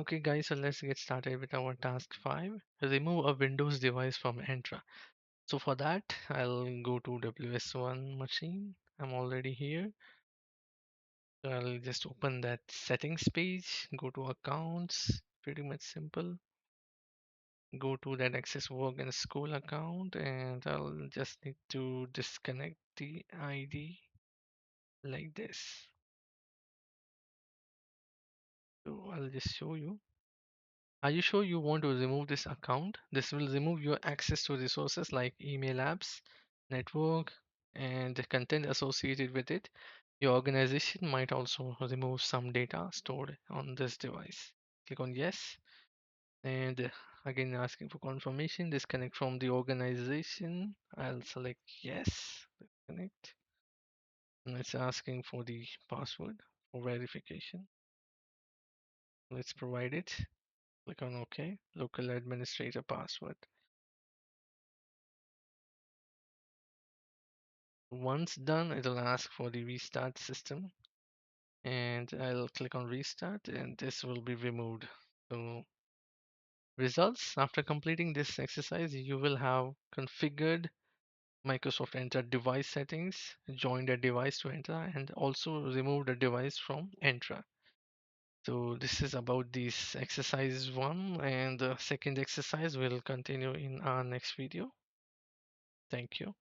Okay guys, so let's get started with our task 5. Remove a Windows device from Entra. So for that, I'll go to WS1 machine. I'm already here. So I'll just open that settings page, go to accounts, pretty much simple. Go to that access work and school account, and I'll just need to disconnect the ID like this. So I'll just show you. Are you sure you want to remove this account? This will remove your access to resources like email apps, network, and the content associated with it. Your organization might also remove some data stored on this device. Click on yes, and again asking for confirmation. Disconnect from the organization. I'll select yes, disconnect. And it's asking for the password for verification. Let's provide it. Click on OK. Local administrator password. Once done, it'll ask for the restart system, and I'll click on restart, and this will be removed. So results, after completing this exercise, you will have configured Microsoft Entra device settings, joined a device to Entra, and also removed a device from Entra. So this is about this exercise 1, and the second exercise will continue in our next video. Thank you.